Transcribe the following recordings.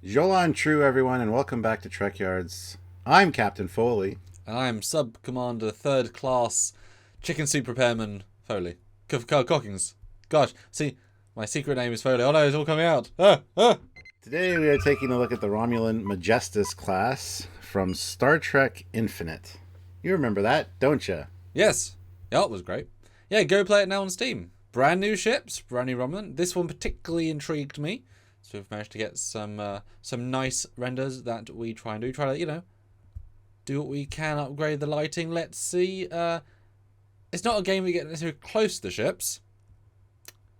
Jolan True, everyone, and welcome back to Trekyards. I'm Captain Foley. And I'm Sub Commander Third Class Chicken Soup Repairman Foley. Cockings. Gosh, see, my secret name is Foley. Oh no, it's all coming out. Today we are taking a look at the Romulan Majestus class from Star Trek Infinite. You remember that, don't you? Yes. Yeah, it was great. Yeah, go play it now on Steam. Brand new ships, brand new Romulan. This one particularly intrigued me. So we've managed to get some nice renders that we try to, do what we can, upgrade the lighting. Let's see. It's not a game we get necessarily close to the ships.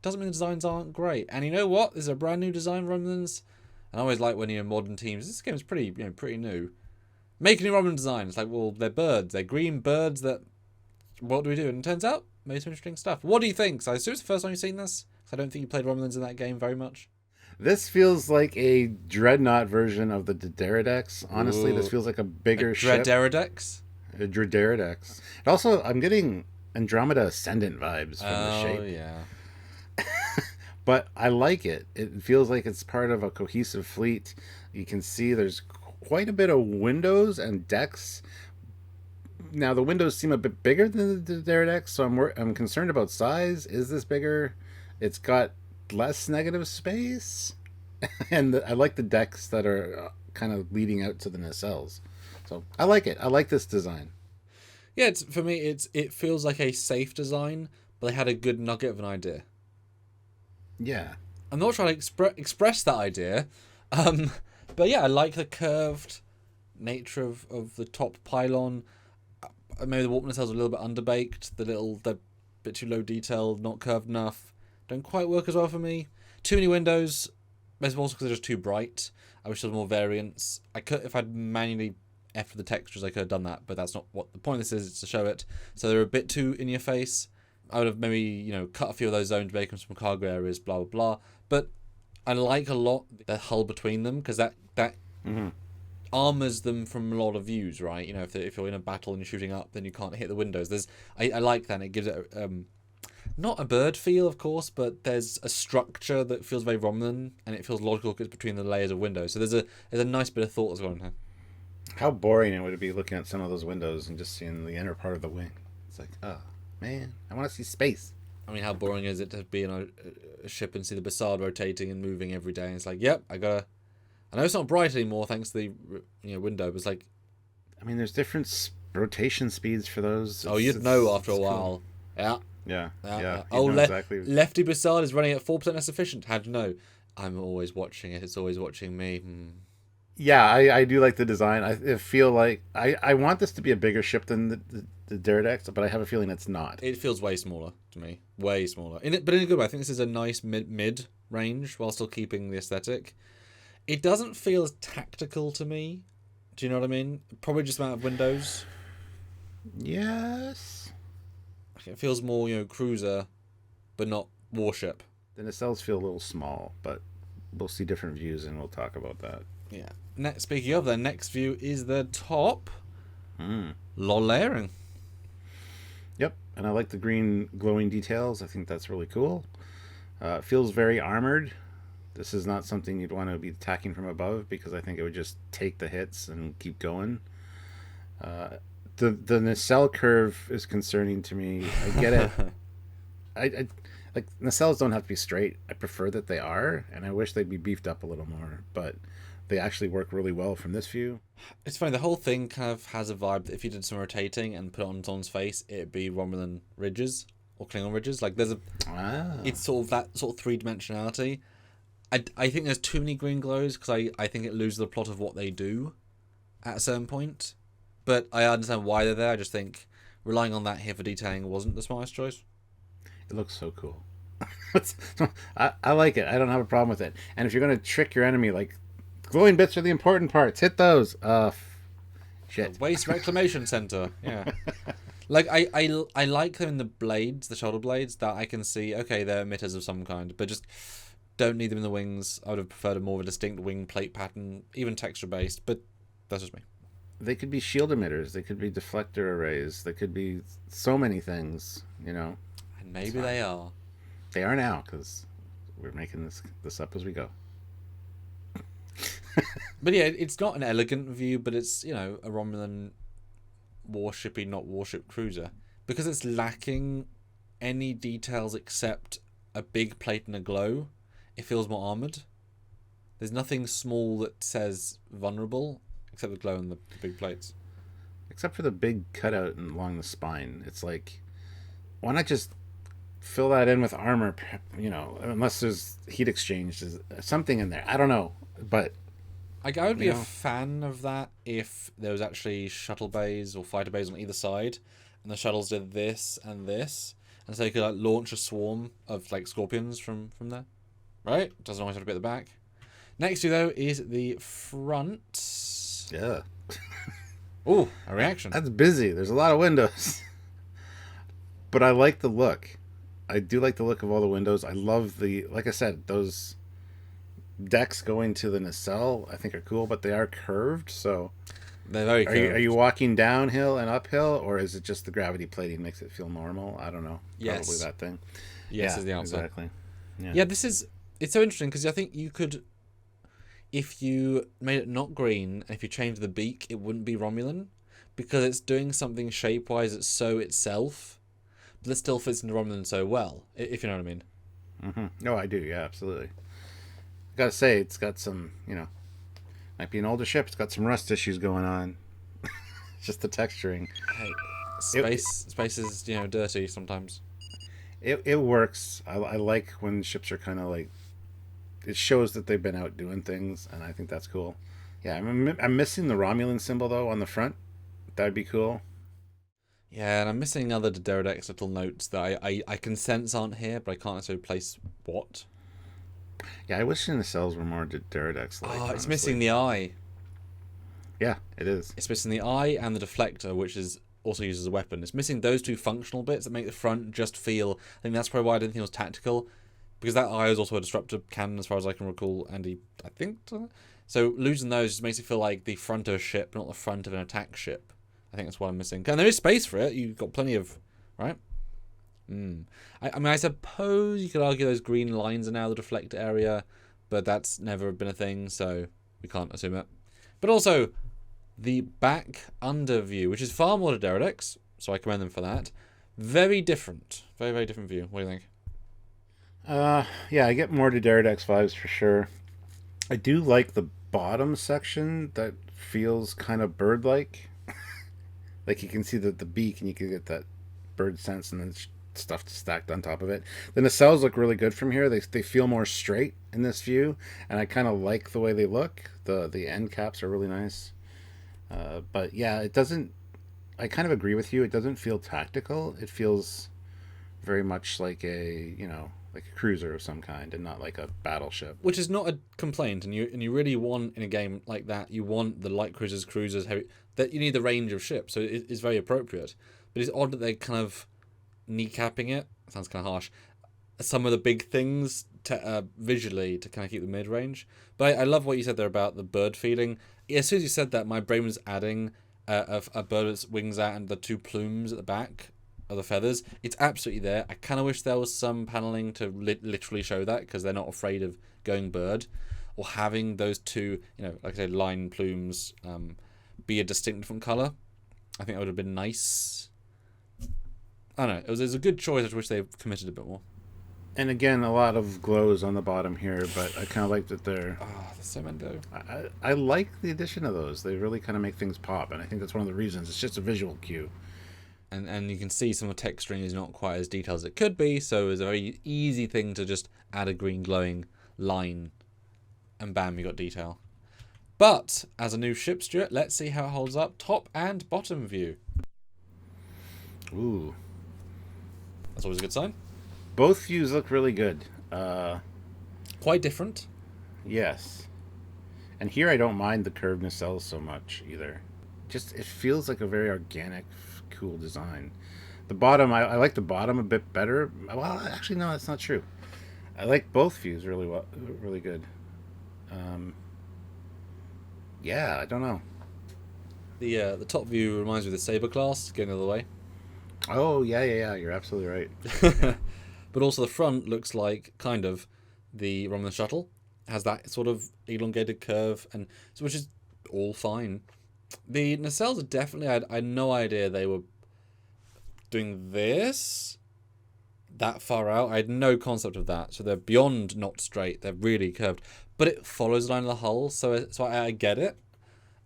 Doesn't mean the designs aren't great. And you know what? This is a brand new design for Romulans. And I always like when you're in modern teams. This game's pretty new. Make a new Romulan design. It's like, well, they're birds. They're green birds that... What do we do? And it turns out, made some interesting stuff. What do you think? So I assume it's the first time you've seen this? Because I don't think you played Romulans in that game very much. This feels like a Dreadnought version of the Trekyardians. Honestly, Ooh. This feels like a bigger ship. Trekyardians? A Trekyardians. Also, I'm getting Andromeda Ascendant vibes from the shape. Oh, yeah. But I like it. It feels like it's part of a cohesive fleet. You can see there's quite a bit of windows and decks. Now, the windows seem a bit bigger than the Trekyardians, so I'm concerned about size. Is this bigger? It's got less negative space. And I like the decks that are kind of leading out to the nacelles. So I like it. I like this design. Yeah, for me, it feels like a safe design, but they had a good nugget of an idea. Yeah. I'm not trying to express that idea, but yeah, I like the curved nature of the top pylon. Maybe the warp nacelles are a little bit underbaked. They're a bit too low detail, not curved enough. Don't quite work as well for me. Too many windows. Maybe also because they're just too bright. I wish there was more variance. I could, if I'd manually F the textures, I could have done that, but that's not what the point of this is. It's to show it. So they're a bit too in your face. I would have maybe, cut a few of those zones, make them some cargo areas, blah, blah, blah. But I like a lot the hull between them, because that armors them from a lot of views, right? If you're in a battle and you're shooting up, then you can't hit the windows. I like that, and it gives it not a bird feel, of course, but there's a structure that feels very Romulan, and it feels logical because it's between the layers of windows. So there's a nice bit of thought as well in here. How boring it would be looking at some of those windows and just seeing the inner part of the wing. It's like, oh, man, I want to see space. I mean, how boring is it to be in a ship and see the Bassard rotating and moving every day? And it's like, yep, I know it's not bright anymore thanks to the window, but it's like... I mean, there's different rotation speeds for those. You'd know after a while. Cool. Yeah. Oh, exactly. Lefty Bassard is running at 4% less efficient. How'd you know? I'm always watching it. It's always watching me. Yeah, I do like the design. I feel like I want this to be a bigger ship than the Trekyardians, but I have a feeling it's not. It feels way smaller to me. Way smaller. But in a good way. I think this is a nice mid range while still keeping the aesthetic. It doesn't feel as tactical to me. Do you know what I mean? Probably just amount of windows. Yes. It feels more, cruiser, but not warship. The nacelles feel a little small, but we'll see different views and we'll talk about that. Yeah. Speaking of, the next view is the top. Lol layering. Yep, and I like the green glowing details. I think that's really cool. It feels very armored. This is not something you'd want to be attacking from above because I think it would just take the hits and keep going. The nacelle curve is concerning to me. I get it. I like nacelles don't have to be straight. I prefer that they are, and I wish they'd be beefed up a little more. But they actually work really well from this view. It's funny. The whole thing kind of has a vibe that if you did some rotating and put it on someone's face, it'd be Romulan ridges or Klingon ridges. Like it's sort of that sort of 3-dimensionality. I think there's too many green glows because I think it loses the plot of what they do at a certain point. But I understand why they're there. I just think relying on that here for detailing wasn't the smartest choice. It looks so cool. I like it. I don't have a problem with it. And if you're going to trick your enemy, like, glowing bits are the important parts. Hit those. Shit. Waste reclamation center. Yeah. Like, I like them in the blades, the shoulder blades, that I can see, okay, they're emitters of some kind, but just don't need them in the wings. I would have preferred a more of a distinct wing plate pattern, even texture-based, but that's just me. They could be shield emitters. They could be deflector arrays. They could be so many things, And maybe they are. They are now, because we're making this up as we go. But yeah, it's not an elegant view, but it's, a Romulan warshipy, not warship cruiser. Because it's lacking any details except a big plate and a glow, it feels more armoured. There's nothing small that says vulnerable, except the glow and the big plates. Except for the big cutout along the spine. It's like, why not just fill that in with armor, unless there's heat exchange, something in there. I don't know, but I would be a fan of that if there was actually shuttle bays or fighter bays on either side, and the shuttles did this, and so you could like launch a swarm of like scorpions from there. Right? Doesn't always have to be at the back. Next to though is the front. Yeah. Oh, a reaction. That's busy. There's a lot of windows. But I like the look. I do like the look of all the windows. I love like I said, those decks going to the nacelle I think are cool, but they are curved, so they're very curved. Are you walking downhill and uphill, or is it just the gravity plating makes it feel normal? I don't know. Yes. Probably that thing. Yes, yeah, is the answer. Exactly. Yeah, it's so interesting because I think you could, if you made it not green, and if you changed the beak, it wouldn't be Romulan, because it's doing something shape-wise that's so itself, but it still fits into Romulan so well, if you know what I mean. Mm-hmm. No, I do. Yeah, absolutely. Gotta say, it's got some, might be an older ship. It's got some rust issues going on. Just the texturing. Hey, space is dirty sometimes. It works. I like when ships are kind of like, it shows that they've been out doing things, and I think that's cool. Yeah, I'm missing the Romulan symbol though on the front. That'd be cool. Yeah, and I'm missing other Deredex little notes that I can sense aren't here, but I can't necessarily place what. Yeah, I wish the nacelles were more Deredex like. Oh, it's honestly. missing the eye. Yeah, it is. It's missing the eye and the deflector, which is also used as a weapon. It's missing those two functional bits that make the front just feel... I think that's probably why I didn't think it was tactical, because that eye is also a disruptor cannon as far as I can recall, and I think... So losing those just makes it feel like the front of a ship, not the front of an attack ship. I think that's what I'm missing. And there is space for it. You've got plenty of... Right? I mean, I suppose you could argue those green lines are now the deflector area, but that's never been a thing, so we can't assume it. But also, the back under view, which is far more to Deredex, so I commend them for that. Very different. Very, very different view. What do you think? Yeah, I get more to Deredex vibes for sure. I do like the bottom section that feels kind of bird-like. Like you can see the beak and you can get that bird sense and then stuff stacked on top of it. The nacelles look really good from here. They feel more straight in this view, and I kind of like the way they look. The end caps are really nice. But yeah, it doesn't... I kind of agree with you. It doesn't feel tactical. It feels very much like a, like a cruiser of some kind and not like a battleship. Which is not a complaint, and you really want in a game like that, you want the light cruisers, heavy... That you need the range of ships, so it's very appropriate. But it's odd that they're kind of kneecapping it. Sounds kind of harsh. Some of the big things visually to kind of keep the mid-range. But I love what you said there about the bird feeding. As soon as you said that, my brain was adding a bird with its wings out and the two plumes at the back of the feathers. It's absolutely there. I kind of wish there was some paneling to literally show that, because they're not afraid of going bird. Or having those two, like I said, line plumes be a distinct different colour. I think that would have been nice. I don't know. It was a good choice. I wish they committed a bit more. And again, a lot of glows on the bottom here, but I kind of like that they're... Oh, there's so many though. I like the addition of those. They really kind of make things pop, and I think that's one of the reasons. It's just a visual cue. And you can see some of the texturing is not quite as detailed as it could be, so it's a very easy thing to just add a green glowing line, and bam, you got detail. But, as a new ship, Stuart, let's see how it holds up top and bottom view. Ooh. That's always a good sign. Both views look really good. Quite different. Yes. And here I don't mind the curved nacelles so much either. Just, it feels like a very organic, cool design. The bottom, I like the bottom a bit better. Well, actually, no, that's not true. I like both views really well, really good. Yeah, I don't know. The top view reminds me of the Saber class, going the other way. Oh, yeah, you're absolutely right. But also the front looks like, kind of, the Romulan shuttle. has that sort of elongated curve, and so which is all fine. The nacelles are definitely, I had no idea they were doing this that far out. I had no concept of that. So they're beyond not straight. They're really curved, but it follows the line of the hull, so I get it,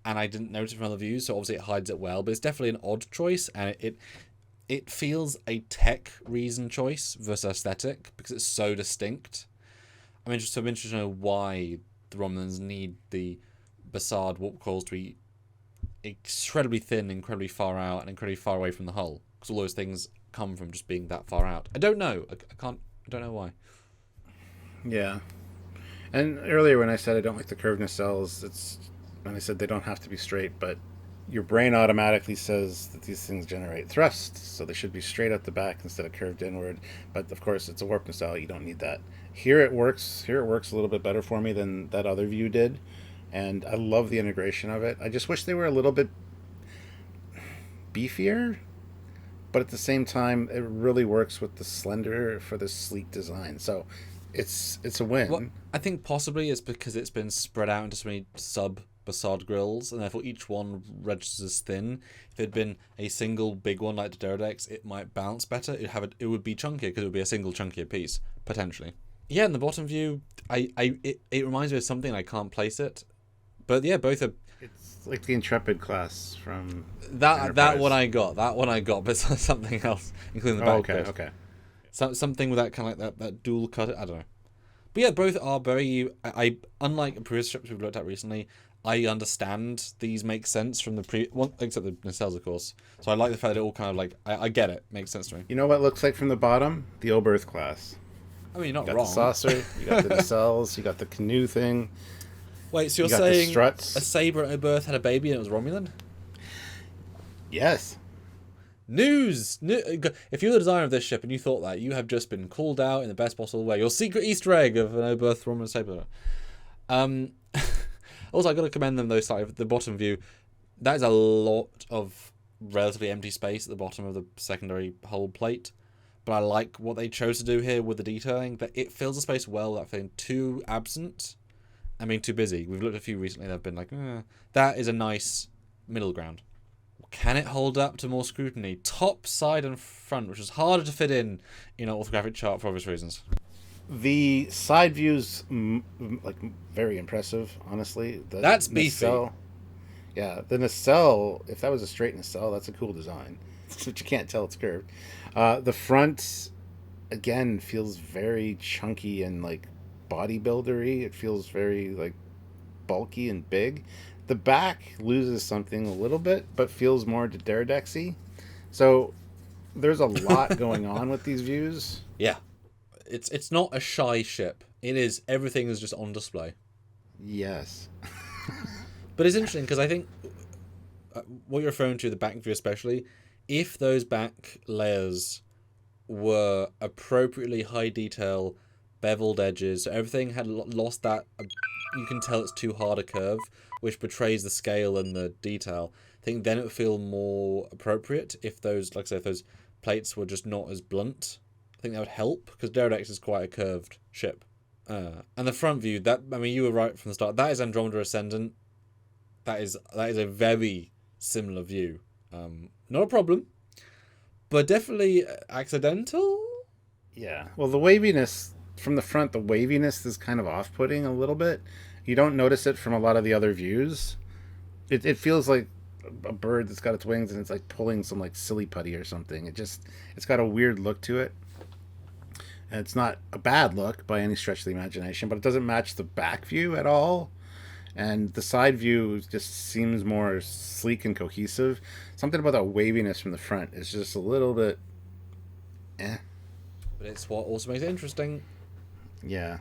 and I didn't notice from other views. So obviously it hides it well, but it's definitely an odd choice, and it feels a tech reason choice versus aesthetic because it's so distinct. I'm interested to know why the Romulans need the Bassard warp coils to be incredibly thin, incredibly far out, and incredibly far away from the hull. Because all those things come from just being that far out. I don't know. I don't know why. Yeah. And earlier when I said I don't like the curved nacelles, when I said they don't have to be straight, but your brain automatically says that these things generate thrust, so they should be straight out the back instead of curved inward. But of course, it's a warp nacelle. You don't need that. Here it works a little bit better for me than that other view did, and I love the integration of it. I just wish they were a little bit beefier, but at the same time, it really works with the slender for the sleek design. So it's a win. Well, I think possibly it's because it's been spread out into so many sub-Bassard grills, and therefore each one registers as thin. If it had been a single big one like the Derridex, it might bounce better. It would be chunkier because it would be a single chunkier piece, potentially. Yeah, in the bottom view, it reminds me of something, I can't place it. But yeah, both are... It's like the Intrepid class from that one I got, but something else, including the back bit. Okay. Something with that kind of like that dual cut. I don't know. But yeah, both are very... I unlike previous strips we've looked at recently, I understand these make sense from the one, except the nacelles, of course. So I like the fact that it all kind of like... I get it. Makes sense to me. You know what it looks like from the bottom? The Oberth class. I mean, you're not you got wrong. The saucer, you got the nacelles, you got the canoe thing. Wait, so you're you got saying the struts. A Sabre at Oberth had a baby and it was Romulan? Yes. News! If you're the designer of this ship and you thought that, you have just been called out in the best possible way. Your secret Easter egg of an Oberth Romulan Sabre. Also, I've got to commend them, though, slightly. The bottom view, that is a lot of relatively empty space at the bottom of the secondary hull plate. But I like what they chose to do here with the detailing, that it fills the space well without feeling too absent and being too busy. We've looked at a few recently that have been like, that is a nice middle ground. Can it hold up to more scrutiny? Top, side, and front, which is harder to fit in an orthographic chart for obvious reasons. The side views, like, very impressive, honestly. That's beefy. Nacelle, yeah, the nacelle, if that was a straight nacelle, that's a cool design. But you can't tell it's curved. The front, again, feels very chunky and, like, bodybuildery. It feels very, like, bulky and big. The back loses something a little bit, but feels more Derridexy. So there's a lot going on with these views. Yeah. It's not a shy ship. It is. Everything is just on display. Yes. But it's interesting because I think what you're referring to, the back view especially, if those back layers were appropriately high detail, beveled edges, so everything had lost that, you can tell it's too hard a curve, which betrays the scale and the detail. I think then it would feel more appropriate if those, like I said, if those plates were just not as blunt. I think that would help, because Derridex is quite a curved ship. And the front view, you were right from the start. That is Andromeda Ascendant. That is a very similar view. Not a problem, but definitely accidental. Yeah. Well, the waviness from the front, the waviness is kind of off-putting a little bit. You don't notice it from a lot of the other views. It feels like a bird that's got its wings and it's like pulling some like silly putty or something. It's got a weird look to it. And it's not a bad look by any stretch of the imagination, but it doesn't match the back view at all. And the side view just seems more sleek and cohesive. Something about that waviness from the front is just a little bit But it's what also makes it interesting. Yeah.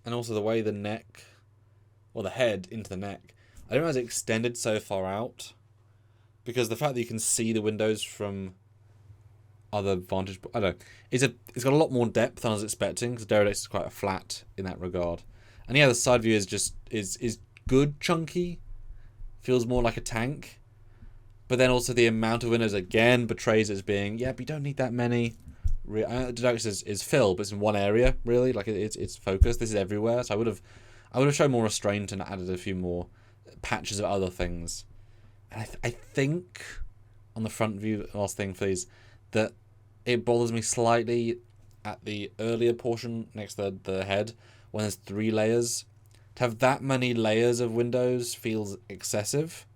And also the way the neck, or the head into the neck, I didn't realize it extended so far out. Because the fact that you can see the windows from other vantage, I don't know, it's got a lot more depth than I was expecting, because Derridex is quite a flat in that regard. And yeah, the side view is just is good chunky, feels more like a tank. But then also the amount of windows again betrays it as being, but you don't need that many. Derridex is fill, but it's in one area really, like it's focused. This is everywhere, so I would have shown more restraint and added a few more patches of other things. And I think on the front view, last thing for these, that it bothers me slightly at the earlier portion next to the head when there's 3 layers. To have that many layers of windows feels excessive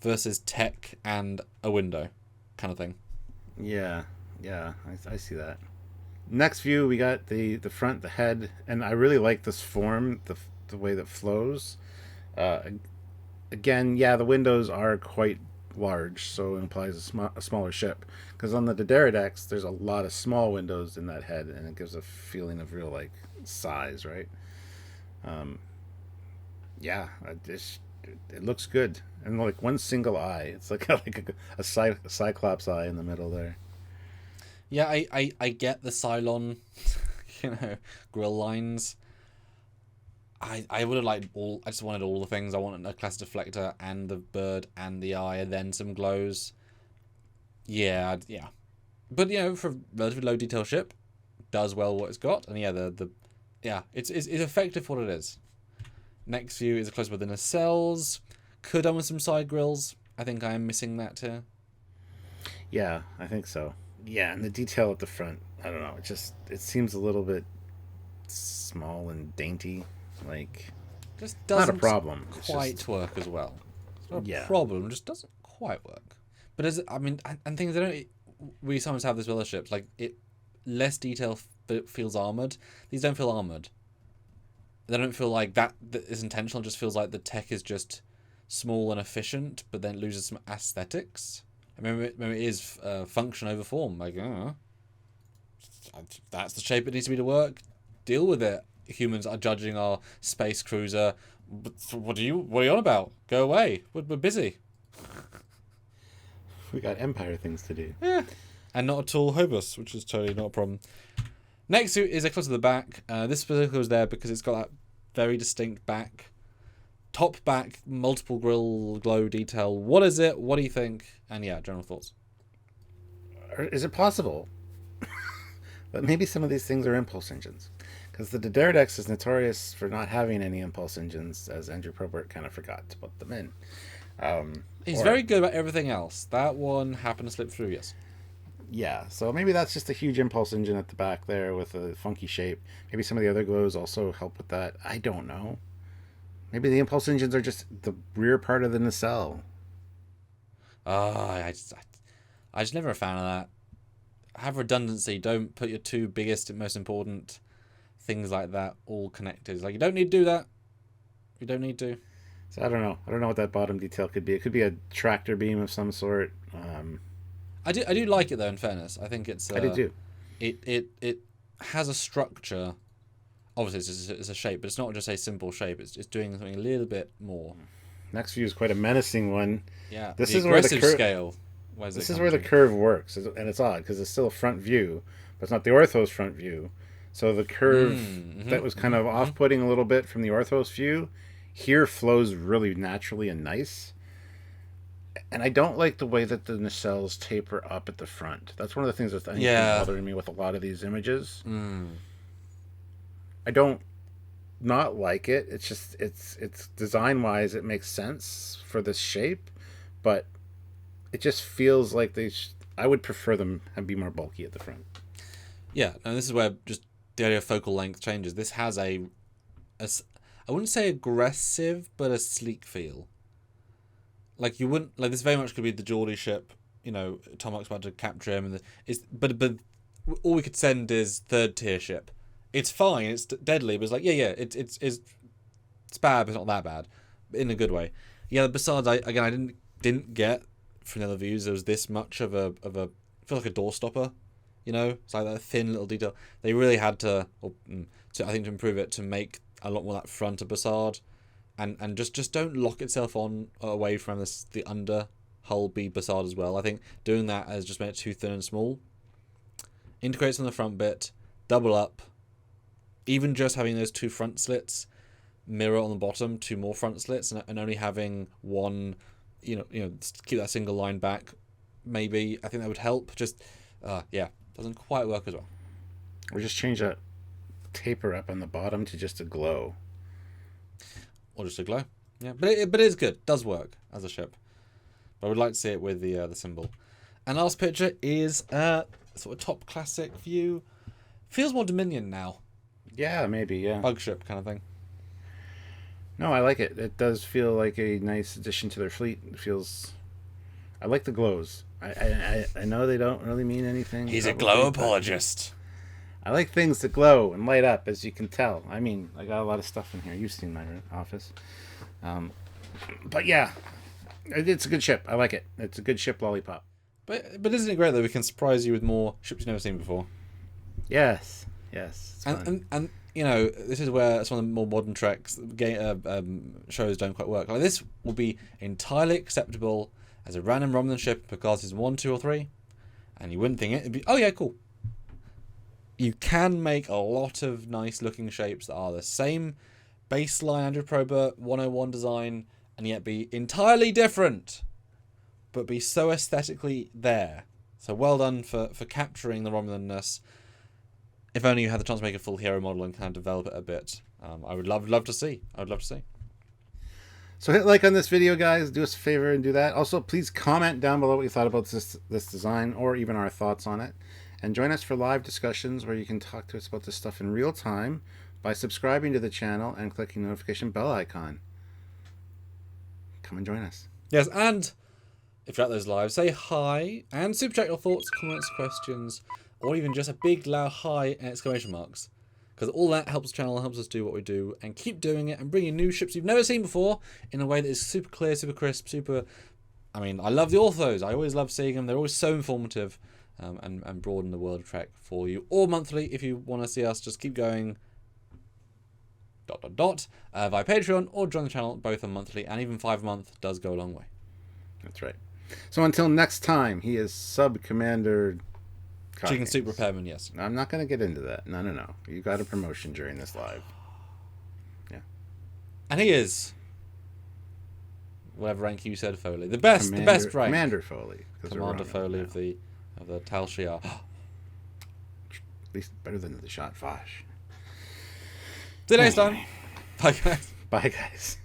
versus tech and a window kind of thing. Yeah, I see that. Next view, we got the front, the head, and I really like this form, the way that flows. Uh, Again, yeah, the windows are quite large, so it implies a smaller ship. Because on the Trekyardians, there's a lot of small windows in that head, and it gives a feeling of real like size, right? Um, yeah, it looks good, and like one single eye. It's like a cyclops eye in the middle there. Yeah, I get the Cylon, grill lines. I would have liked all. I just wanted all the things. I wanted a class deflector and the bird and the eye, and then some glows. Yeah, yeah. But for a relatively low detail ship, does well what it's got, and yeah, it's effective for what it is. Next view is a close up of the nacelles. Could have with some side grills. I think I am missing that too. Yeah, I think so. Yeah, and the detail at the front, I don't know. It seems a little bit small and dainty. Like, Just not a doesn't problem. quite work as well. It's not a Yeah, problem, just doesn't quite work. But and things they don't. We sometimes have this with other ships, like it less detail feels armored. These don't feel armored. They don't feel like that is intentional. It just feels like the tech is just small and efficient, but then it loses some aesthetics. I mean, it is function over form. Like, that's the shape it needs to be to work. Deal with it. Humans are judging our space cruiser. What are you on about? Go away. We're busy. we got Empire things to do. Yeah. And not at all Hobus, which is totally not a problem. Next is a close to the back. This specifically was there because it's got that very distinct back. Top back, multiple grill glow detail. What is it? What do you think? And yeah, general thoughts. Is it possible that maybe some of these things are impulse engines? Because the Trekyardians is notorious for not having any impulse engines, as Andrew Probert kind of forgot to put them in. He's very good about everything else. That one happened to slip through, yes. Yeah, so maybe that's just a huge impulse engine at the back there with a funky shape. Maybe some of the other glows also help with that. I don't know. Maybe the impulse engines are just the rear part of the nacelle. I just never a fan of that. Have redundancy. Don't put your 2 biggest and most important things like that all connected. Like, you don't need to do that. You don't need to. So I don't know. I don't know what that bottom detail could be. It could be a tractor beam of some sort. I do like it though. In fairness, I think it's. I do too. It has a structure. Obviously, it's a shape, but it's not just a simple shape. It's doing something a little bit more. Next view is quite a menacing one. Yeah, this the is where the scale. This is where the curve works, and it's odd because it's still a front view, but it's not the Ortho's front view. So the curve that was kind of off-putting a little bit from the Ortho's view here flows really naturally and nice. And I don't like the way that the nacelles taper up at the front. That's one of the things that's bothering me with a lot of these images. I don't not like it. It's just it's design-wise it makes sense for this shape, but it just feels like I would prefer them and be more bulky at the front. Yeah, and this is where just the idea of focal length changes. This has I wouldn't say aggressive, but a sleek feel. Like you wouldn't like this. Very much could be the Geordie ship. Tomahawk's about to capture him, and but all we could send is 3rd tier ship. It's fine. It's deadly, but it's like it's bad, but it's not that bad, in a good way. Yeah, the Bassards. I didn't get from the other views. There was this much of a I feel like a door stopper. It's like that thin little detail. They really had to improve it to make a lot more that front of Bassard, and just don't lock itself on away from the under hull be Bassard as well. I think doing that has just made it too thin and small. Integrates on the front bit, double up. Even just having those 2 front slits, mirror on the bottom, 2 more front slits, and only having one, keep that single line back. Maybe I think that would help. Just doesn't quite work as well. Or just change that taper up on the bottom to just a glow. or just a glow. Yeah, but it is good. It does work as a ship. But I would like to see it with the symbol. And last picture is sort of top classic view. Feels more Dominion now. Yeah, maybe, yeah. Bug ship kind of thing. No, I like it. It does feel like a nice addition to their fleet. It feels... I like the glows. I know they don't really mean anything. He's a probably, glow but apologist. I like things that glow and light up, as you can tell. I mean, I got a lot of stuff in here. You've seen my office. But yeah, it's a good ship. I like it. It's a good ship lollipop. But isn't it great that we can surprise you with more ships you've never seen before? Yes. It's fun. And you know, this is where some of the more modern Treks shows don't quite work. Like this will be entirely acceptable as a random Romulan ship in Picard season 1, 2, or 3, and you wouldn't think it. It'd be, oh yeah, cool. You can make a lot of nice looking shapes that are the same baseline Andrew Probert 101 design, and yet be entirely different, but be so aesthetically there. So well done for capturing the Romulanness. If only you had the chance to make a full hero model and kind of develop it a bit. I would love to see. So hit like on this video, guys. Do us a favor and do that. Also, please comment down below what you thought about this design, or even our thoughts on it. And join us for live discussions where you can talk to us about this stuff in real time by subscribing to the channel and clicking the notification bell icon. Come and join us. Yes, and if you're at those lives, say hi and super chat your thoughts, comments, questions, or even just a big loud hi and exclamation marks. Because all that helps the channel, helps us do what we do, and keep doing it and bringing new ships you've never seen before in a way that is super clear, super crisp, super... I mean, I love the Orthos. I always love seeing them. They're always so informative and broaden the world of Trek for you. Or monthly, if you want to see us just keep going... ... via Patreon, or join the channel. Both are monthly, and even 5 a month does go a long way. That's right. So until next time, he is Sub Commander... Chicken soup repairman, yes. I'm not going to get into that. No. You got a promotion during this live. Yeah. And he is, whatever rank you said, Foley, the best rank. Commander Foley. Commander Foley of the Tal Shiar. At least better than the shot Fosh. See you next time. Bye, guys. Bye, guys.